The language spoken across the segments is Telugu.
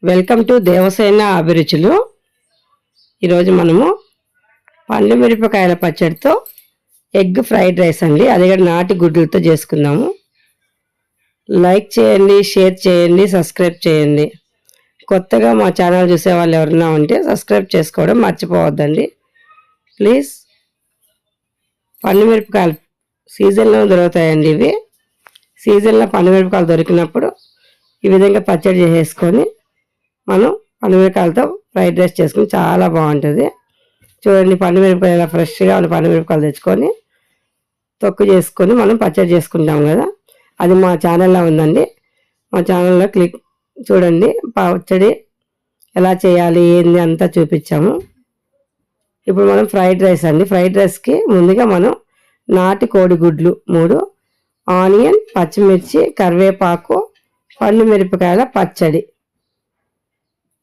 వెల్కమ్ టు దేవసేన అభిరుచులు. ఈరోజు మనము పండు మిరపకాయల పచ్చడితో ఎగ్ ఫ్రైడ్ రైస్ అండి, అది కూడా నాటి గుడ్లతో చేసుకుందాము. లైక్ చేయండి, షేర్ చేయండి, సబ్స్క్రైబ్ చేయండి. కొత్తగా మా ఛానల్ చూసే వాళ్ళు ఎవరైనా ఉంటే సబ్స్క్రైబ్ చేసుకోవడం మర్చిపోవద్దండి ప్లీజ్. పండు మిరపకాయలు సీజన్లో దొరుకుతాయండి. ఇవి సీజన్లో పండు మిరపకాయలు దొరికినప్పుడు ఈ విధంగా పచ్చడి చేసేసుకొని మనం పండుమిరపకాయలతో ఫ్రైడ్ రైస్ చేసుకుని చాలా బాగుంటుంది. చూడండి, పండుమిరపకాయలు ఫ్రెష్గా ఉన్న పండుమిరపకాయలు తెచ్చుకొని తొక్కు చేసుకొని మనం పచ్చడి చేసుకుంటాం కదా, అది మా ఛానల్లో ఉందండి. మా ఛానల్లో చూడండి, పచ్చడి ఎలా చేయాలి ఏంది అంతా చూపించాము. ఇప్పుడు మనం ఫ్రైడ్ రైస్ అండి. ఫ్రైడ్ రైస్కి ముందుగా మనం నాటి కోడిగుడ్లు 3, ఆనియన్, పచ్చిమిర్చి, కరివేపాకు, పండు మిరపకాయల పచ్చడి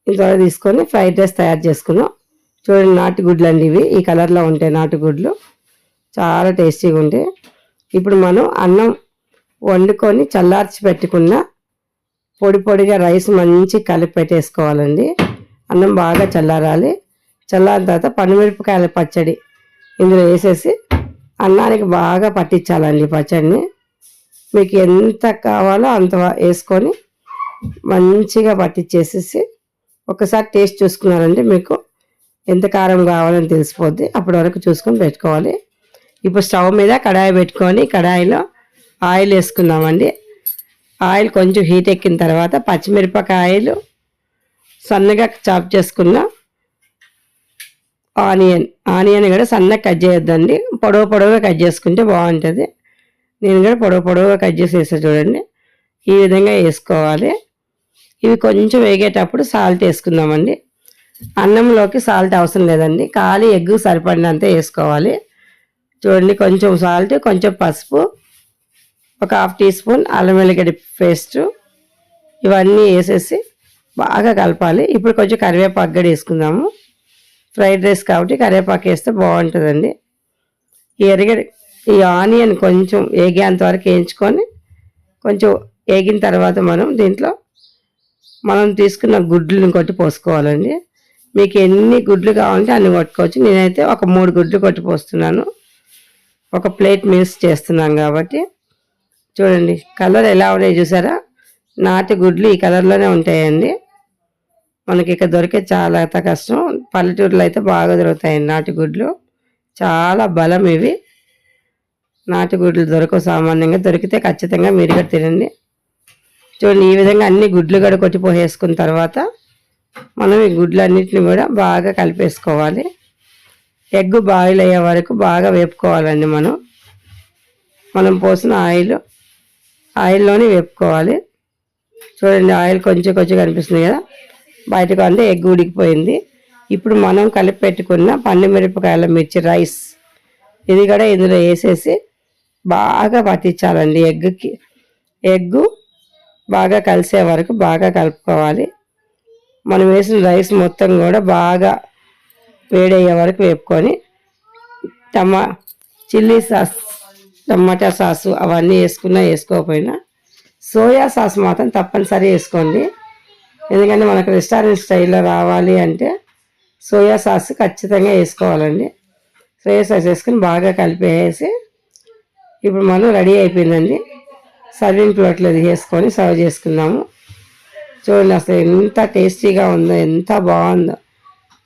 ఇంత తీసుకొని ఫ్రైడ్ రైస్ తయారు చేసుకున్నాం. చూడండి, నాటు గుడ్లు అండి ఇవి. ఈ కలర్లో ఉంటాయి నాటు గుడ్లు, చాలా టేస్టీగా ఉంటాయి. ఇప్పుడు మనం అన్నం వండుకొని చల్లార్చి పెట్టుకున్న పొడి పొడిగా రైస్ మంచి కలిపి పెట్టేసుకోవాలండి. అన్నం బాగా చల్లారాలి. చల్లారిన తర్వాత పండుమిరపకాయల పచ్చడి ఇందులో వేసేసి అన్నానికి బాగా పట్టించాలండి పచ్చడిని. మీకు ఎంత కావాలో అంత వేసుకొని మంచిగా పట్టించేసేసి ఒకసారి టేస్ట్ చూసుకున్నారంటే మీకు ఎంత కారం కావాలని తెలిసిపోద్ది. అప్పటి వరకు చూసుకొని పెట్టుకోవాలి. ఇప్పుడు స్టవ్ మీద కడాయి పెట్టుకొని కడాయిలో ఆయిల్ వేసుకున్నామండి. ఆయిల్ కొంచెం హీట్ ఎక్కిన తర్వాత పచ్చిమిరపకాయలు, సన్నగా చాప్ చేసుకున్న ఆనియన్ కూడా సన్నగా కట్ చేయొద్దండి, పొడవుగా కట్ చేసుకుంటే బాగుంటుంది. నేను కూడా పొడవుగా కట్ చేసి వేసా చూడండి, ఈ విధంగా వేసుకోవాలి. ఇవి కొంచెం వేగేటప్పుడు సాల్ట్ వేసుకుందామండి. అన్నంలోకి సాల్ట్ అవసరం లేదండి, ఖాళీ ఎగ్గు సరిపడినంత వేసుకోవాలి. చూడండి, కొంచెం సాల్ట్, కొంచెం పసుపు, ఒక 1/2 టీ స్పూన్ అల్లం వెల్లిగడ్డ పేస్ట్, ఇవన్నీ వేసేసి బాగా కలపాలి. ఇప్పుడు కొంచెం కరివేపాకు కూడా వేసుకుందాము. ఫ్రైడ్ రైస్ కాబట్టి కరివేపాకు వేస్తే బాగుంటుందండి. ఈ ఆనియన్ కొంచెం వేగేంత వరకు వేయించుకొని కొంచెం వేగిన తర్వాత మనం తీసుకున్న గుడ్లను కొట్టి పోసుకోవాలండి. మీకు ఎన్ని గుడ్లు కావాలంటే అన్ని కొట్టుకోవచ్చు. నేనైతే ఒక 3 గుడ్లు కొట్టి పోస్తున్నాను, ఒక ప్లేట్ మీల్స్ చేస్తున్నాను కాబట్టి. చూడండి, కలర్ ఎలా ఉన్నాయి చూసారా? నాటి గుడ్లు ఈ కలర్లోనే ఉంటాయండి. మనకి ఇక్కడ దొరికే చాలా కష్టం. పల్లెటూరులో అయితే బాగా దొరుకుతాయండి నాటి గుడ్లు, చాలా బలం ఇవి. నాటి గుడ్లు దొరకవు సామాన్యంగా, దొరికితే ఖచ్చితంగా మీరు కూడా తినండి. చూడండి, ఈ విధంగా అన్ని గుడ్లు కూడా కొట్టిపోసేసుకున్న తర్వాత మనం ఈ గుడ్లన్నింటినీ కూడా బాగా కలిపేసుకోవాలి. ఎగ్ బాయిల్ అయ్యే వరకు బాగా వేపుకోవాలండి. మనం పోసిన ఆయిల్లోనే వేపుకోవాలి. చూడండి, ఆయిల్ కొంచెం కనిపిస్తుంది కదా బయటకు, అంటే ఎగ్ ఉడికిపోయింది. ఇప్పుడు మనం కలిపి పెట్టుకున్న పండుమిరపకాయల మిర్చి రైస్ ఇది కూడా ఇందులో వేసేసి బాగా పట్టించాలండి. ఎగ్గు బాగా కలిసే వరకు బాగా కలుపుకోవాలి. మనం వేసిన రైస్ మొత్తం కూడా బాగా వేడయ్యే వరకు వేపుకొని చిల్లీ సాస్, టమాటా సాసు అవన్నీ వేసుకోకపోయినా సోయా సాస్ మాత్రం తప్పనిసరి వేసుకోండి. ఎందుకంటే మనకు రెస్టారెంట్ స్టైల్లో రావాలి అంటే సోయా సాస్ ఖచ్చితంగా వేసుకోవాలండి. సోయా సాస్ వేసుకొని బాగా కలిపేసి ఇప్పుడు మనం రెడీ అయిపోయిందండి. సర్వింగ్ ప్లేట్లో వేసుకొని సర్వ్ చేసుకున్నాము. చూడండి, అసలు ఎంత టేస్టీగా ఉందో, ఎంత బాగుందో.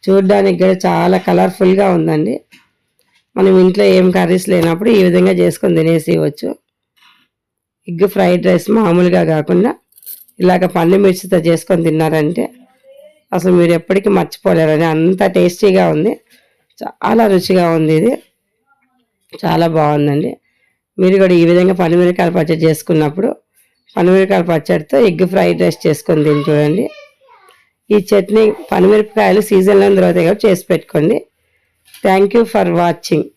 చూడడానికి కూడా చాలా కలర్ఫుల్గా ఉందండి. మనం ఇంట్లో ఏం కర్రీస్ లేనప్పుడు ఈ విధంగా చేసుకొని తినేసేయవచ్చు. ఎగ్ ఫ్రైడ్ రైస్ మామూలుగా కాకుండా ఇలాగ పండు మిర్చితో చేసుకొని తిన్నారంటే అసలు మీరు ఎప్పటికీ మర్చిపోలేరని, అంత టేస్టీగా ఉంది. చాలా రుచిగా ఉంది, ఇది చాలా బాగుందండి. మీరు కూడా ఈ విధంగా పండుమిరపకాయల పచ్చడి చేసుకున్నప్పుడు పండుమిరపకాయల పచ్చడితో ఎగ్ ఫ్రైడ్ రైస్ చేసుకొని తిని చూడండి. ఈ చట్నీ పండుమిరపకాయలు సీజన్లో దొరుకుతాయి కాబట్టి చేసి పెట్టుకోండి. Thank you for watching.